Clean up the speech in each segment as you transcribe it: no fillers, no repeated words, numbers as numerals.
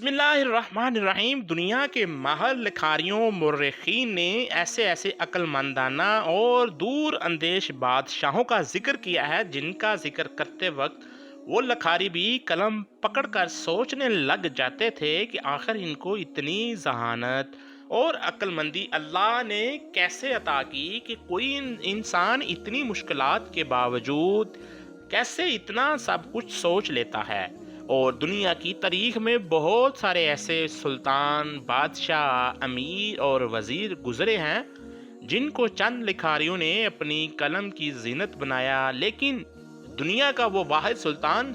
بسم اللہ الرحمن الرحیم۔ دنیا کے ماہر لکھاریوں مورخین نے ایسے ایسے عقل مندانہ اور دور اندیش بادشاہوں کا ذکر کیا ہے جن کا ذکر کرتے وقت وہ لکھاری بھی قلم پکڑ کر سوچنے لگ جاتے تھے کہ آخر ان کو اتنی ذہانت اور عقل مندی اللہ نے کیسے عطا کی کہ کوئی انسان اتنی مشکلات کے باوجود کیسے اتنا سب کچھ سوچ لیتا ہے۔ اور دنیا کی تاریخ میں بہت سارے ایسے سلطان، بادشاہ، امیر اور وزیر گزرے ہیں جن کو چند لکھاریوں نے اپنی قلم کی زینت بنایا، لیکن دنیا کا وہ واحد سلطان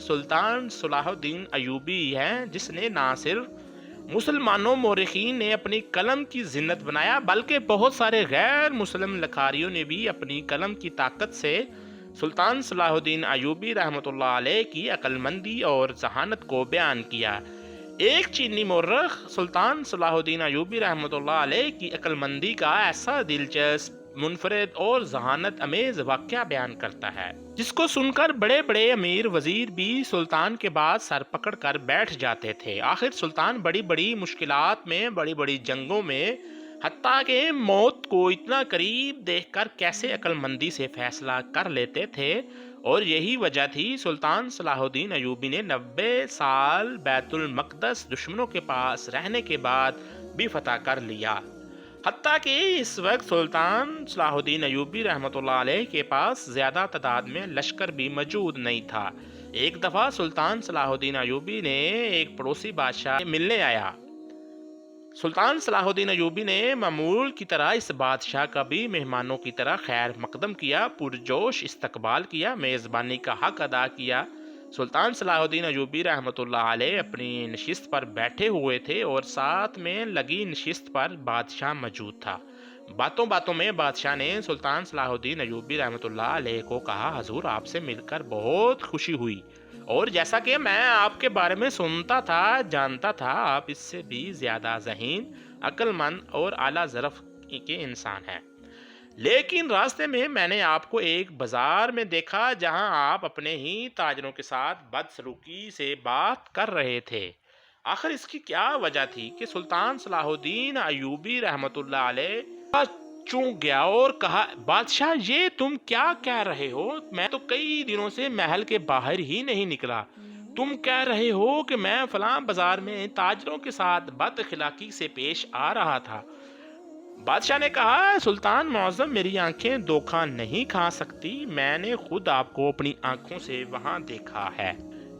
صلاح الدین ایوبی ہے جس نے نہ صرف مسلمانوں مورخین نے اپنی قلم کی زینت بنایا بلکہ بہت سارے غیر مسلم لکھاریوں نے بھی اپنی قلم کی طاقت سے سلطان صلاح الدین ایوبی رحمۃ اللہ علیہ کی عقل مندی اور ذہانت کو بیان کیا۔ ایک چینی مورخ سلطان صلاح الدین ایوبی رحمۃ اللہ علیہ کی عقل مندی کا ایسا دلچسپ، منفرد اور ذہانت امیز واقعہ بیان کرتا ہے جس کو سن کر بڑے بڑے امیر وزیر بھی سلطان کے بعد سر پکڑ کر بیٹھ جاتے تھے۔ آخر سلطان بڑی بڑی مشکلات میں، بڑی بڑی جنگوں میں، حتیٰ کہ موت کو اتنا قریب دیکھ کر کیسے عقل مندی سے فیصلہ کر لیتے تھے، اور یہی وجہ تھی سلطان صلاح الدین ایوبی نے 90 سال بیت المقدس دشمنوں کے پاس رہنے کے بعد بھی فتح کر لیا۔ حتیٰ کہ اس وقت سلطان صلاح الدین ایوبی رحمۃ اللہ علیہ کے پاس زیادہ تعداد میں لشکر بھی موجود نہیں تھا۔ ایک دفعہ سلطان صلاح الدین ایوبی نے ایک پڑوسی بادشاہ سے ملنے آیا۔ سلطان صلاح الدین ایوبی نے معمول کی طرح اس بادشاہ کا بھی مہمانوں کی طرح خیر مقدم کیا، پرجوش استقبال کیا، میزبانی کا حق ادا کیا۔ سلطان صلاح الدین ایوبی رحمۃ اللہ علیہ اپنی نشست پر بیٹھے ہوئے تھے اور ساتھ میں لگی نشست پر بادشاہ موجود تھا۔ باتوں باتوں میں بادشاہ نے سلطان صلاح الدین ایوبی رحمۃ اللہ علیہ کو کہا، حضور آپ سے مل کر بہت خوشی ہوئی، اور جیسا کہ میں آپ کے بارے میں سنتا تھا، جانتا تھا، آپ اس سے بھی زیادہ ذہین، عقل مند اور اعلیٰ ظرف کے انسان ہیں۔ لیکن راستے میں میں نے آپ کو ایک بازار میں دیکھا جہاں آپ اپنے ہی تاجروں کے ساتھ بدسلوکی سے بات کر رہے تھے۔ آخر اس کی کیا وجہ تھی کہ سلطان صلاح الدین ایوبی رحمۃ اللہ علیہ چونک گیا اور کہا، بادشاہ یہ تم کیا کہہ رہے ہو؟ میں تو کئی دنوں سے محل کے باہر ہی نہیں نکلا۔ تم کہہ رہے ہو کہ میں فلاں بازار میں تاجروں کے ساتھ بد اخلاقی سے پیش آ رہا تھا۔ بادشاہ نے کہا، سلطان معظم میری آنکھیں دھوکہ نہیں کھا سکتی، میں نے خود آپ کو اپنی آنکھوں سے وہاں دیکھا ہے۔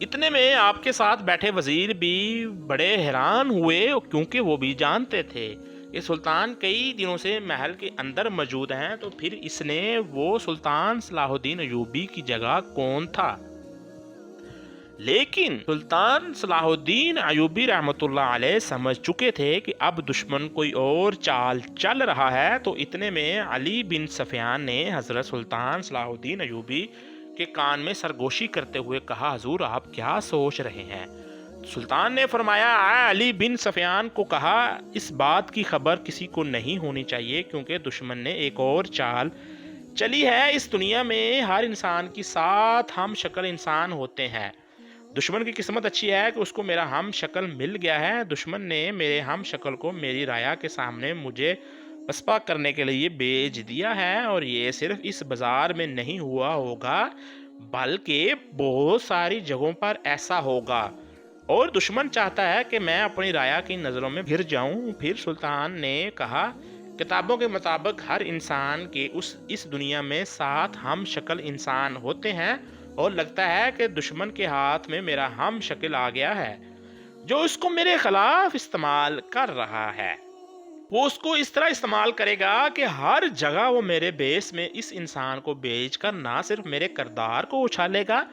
اتنے میں آپ کے ساتھ بیٹھے وزیر بھی بڑے حیران ہوئے کیونکہ وہ بھی جانتے تھے کہ سلطان کئی دنوں سے محل کے اندر موجود ہیں، تو پھر اس نے وہ سلطان صلاح الدین ایوبی کی جگہ کون تھا؟ لیکن سلطان صلاح الدین ایوبی رحمۃ اللہ علیہ سمجھ چکے تھے کہ اب دشمن کوئی اور چال چل رہا ہے، تو اتنے میں علی بن سفیان نے حضرت سلطان صلاح الدین ایوبی کے کان میں سرگوشی کرتے ہوئے کہا، حضور آپ کیا سوچ رہے ہیں؟ سلطان نے فرمایا، علی بن سفیان کو کہا، اس بات کی خبر کسی کو نہیں ہونی چاہیے کیونکہ دشمن نے ایک اور چال چلی ہے۔ اس دنیا میں ہر انسان کی ساتھ ہم شکل انسان ہوتے ہیں۔ دشمن کی قسمت اچھی ہے کہ اس کو میرا ہم شکل مل گیا ہے۔ دشمن نے میرے ہم شکل کو میری رایا کے سامنے مجھے پسپا کرنے کے لیے بھیج دیا ہے، اور یہ صرف اس بازار میں نہیں ہوا ہوگا بلکہ بہت ساری جگہوں پر ایسا ہوگا، اور دشمن چاہتا ہے کہ میں اپنی رایا کی نظروں میں گر جاؤں۔ پھر سلطان نے کہا، کتابوں کے مطابق ہر انسان کے اس دنیا میں 7 ہم شکل انسان ہوتے ہیں، اور لگتا ہے کہ دشمن کے ہاتھ میں میرا ہم شکل آ گیا ہے جو اس کو میرے خلاف استعمال کر رہا ہے۔ وہ اس کو اس طرح استعمال کرے گا کہ ہر جگہ وہ میرے بیس میں اس انسان کو بیچ کر نہ صرف میرے کردار کو اچھالے گا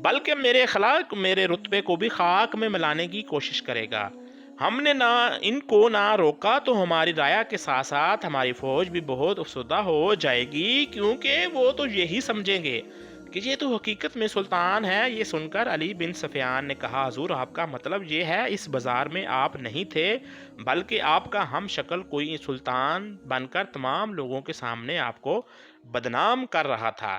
بلکہ میرے اخلاق، میرے رتبے کو بھی خاک میں ملانے کی کوشش کرے گا۔ ہم نے ان کو نہ روکا تو ہماری رایا کے ساتھ ساتھ ہماری فوج بھی بہت افسردہ ہو جائے گی، کیونکہ وہ تو یہی سمجھیں گے کہ یہ تو حقیقت میں سلطان ہے۔ یہ سن کر علی بن سفیان نے کہا، حضور آپ کا مطلب یہ ہے اس بازار میں آپ نہیں تھے بلکہ آپ کا ہم شکل کوئی سلطان بن کر تمام لوگوں کے سامنے آپ کو بدنام کر رہا تھا۔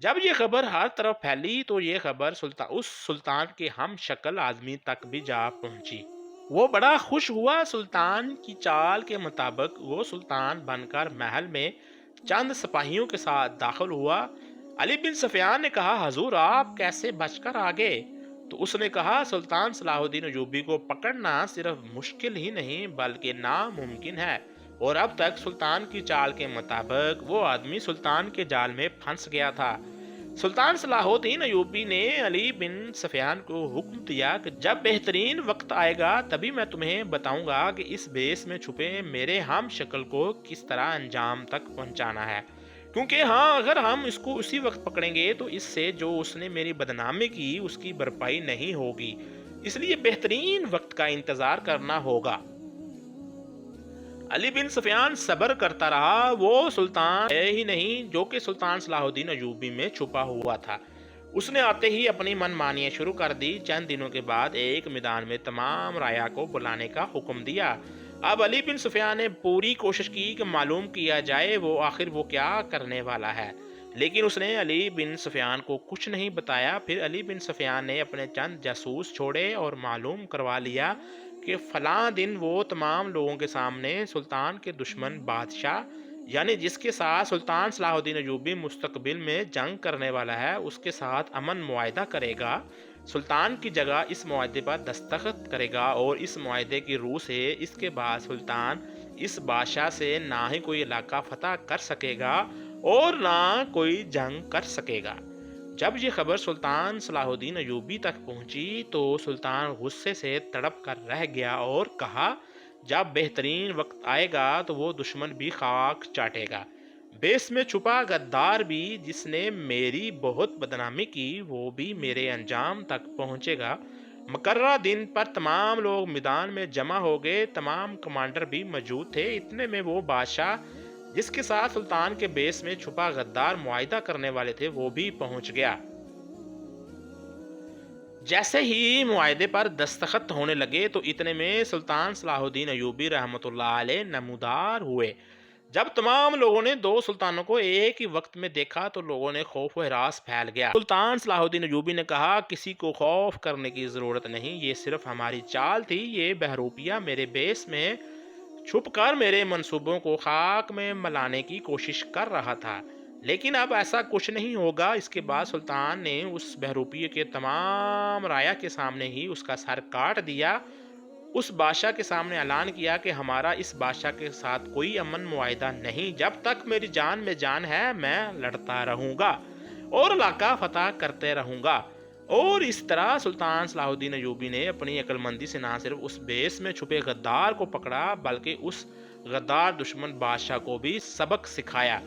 جب یہ خبر ہر طرف پھیلی تو یہ خبر اس سلطان کے ہم شکل آدمی تک بھی جا پہنچی۔ وہ بڑا خوش ہوا۔ سلطان کی چال کے مطابق وہ سلطان بن کر محل میں چند سپاہیوں کے ساتھ داخل ہوا۔ علی بن سفیان نے کہا، حضور آپ کیسے بچ کر آگے؟ تو اس نے کہا، سلطان صلاح الدین ایوبی کو پکڑنا صرف مشکل ہی نہیں بلکہ ناممکن ہے، اور اب تک سلطان کی چال کے مطابق وہ آدمی سلطان کے جال میں پھنس گیا تھا۔ سلطان صلاح الدین ایوبی نے علی بن سفیان کو حکم دیا کہ جب بہترین وقت آئے گا تبھی میں تمہیں بتاؤں گا کہ اس بیس میں چھپے میرے ہم شکل کو کس طرح انجام تک پہنچانا ہے، کیونکہ ہاں اگر ہم اس کو اسی وقت پکڑیں گے تو اس سے جو اس نے میری بدنامی کی اس کی بھرپائی نہیں ہوگی، اس لیے بہترین وقت کا انتظار کرنا ہوگا۔ علی بن سفیان صبر کرتا رہا۔ وہ سلطان ہے ہی نہیں جو کہ سلطان صلاح الدین ایوبی میں چھپا ہوا تھا۔ اس نے آتے ہی اپنی من مانیاں شروع کر دی۔ چند دنوں کے بعد ایک میدان میں تمام رایا کو بلانے کا حکم دیا۔ اب علی بن سفیان نے پوری کوشش کی کہ معلوم کیا جائے آخر وہ کیا کرنے والا ہے، لیکن اس نے علی بن سفیان کو کچھ نہیں بتایا۔ پھر علی بن سفیان نے اپنے چند جاسوس چھوڑے اور معلوم کروا لیا کہ فلاں دن وہ تمام لوگوں کے سامنے سلطان کے دشمن بادشاہ، یعنی جس کے ساتھ سلطان صلاح الدین ایوبی مستقبل میں جنگ کرنے والا ہے، اس کے ساتھ امن معاہدہ کرے گا، سلطان کی جگہ اس معاہدے پر دستخط کرے گا، اور اس معاہدے کی روح سے اس کے بعد سلطان اس بادشاہ سے نہ ہی کوئی علاقہ فتح کر سکے گا اور نہ کوئی جنگ کر سکے گا۔ جب یہ خبر سلطان صلاح الدین ایوبی تک پہنچی تو سلطان غصے سے تڑپ کر رہ گیا اور کہا، جب بہترین وقت آئے گا تو وہ دشمن بھی خاک چاٹے گا، بیس میں چھپا غدار بھی جس نے میری بہت بدنامی کی وہ بھی میرے انجام تک پہنچے گا۔ مقررہ دن پر تمام لوگ میدان میں جمع ہو گئے، تمام کمانڈر بھی موجود تھے۔ اتنے میں وہ بادشاہ جس کے ساتھ سلطان کے بیس میں چھپا غدار معاہدہ کرنے والے تھے وہ بھی پہنچ گیا۔ جیسے ہی معاہدے پر دستخط ہونے لگے تو اتنے میں سلطان صلاح الدین ایوبی رحمۃ اللہ علیہ نمودار ہوئے۔ جب تمام لوگوں نے دو سلطانوں کو ایک ہی وقت میں دیکھا تو لوگوں نے خوف و ہراس پھیل گیا۔ سلطان صلاح الدین ایوبی نے کہا، کسی کو خوف کرنے کی ضرورت نہیں، یہ صرف ہماری چال تھی۔ یہ بہروپیہ میرے بیس میں چھپ کر میرے منصوبوں کو خاک میں ملانے کی کوشش کر رہا تھا، لیکن اب ایسا کچھ نہیں ہوگا۔ اس کے بعد سلطان نے اس بہروپیے کے تمام رایا کے سامنے ہی اس کا سر کاٹ دیا۔ اس بادشاہ کے سامنے اعلان کیا کہ ہمارا اس بادشاہ کے ساتھ کوئی امن معاہدہ نہیں، جب تک میری جان میں جان ہے میں لڑتا رہوں گا اور علاقہ فتح کرتے رہوں گا۔ اور اس طرح سلطان صلاح الدین ایوبی نے اپنی عقل مندی سے نہ صرف اس بیس میں چھپے غدار کو پکڑا بلکہ اس غدار دشمن بادشاہ کو بھی سبق سکھایا۔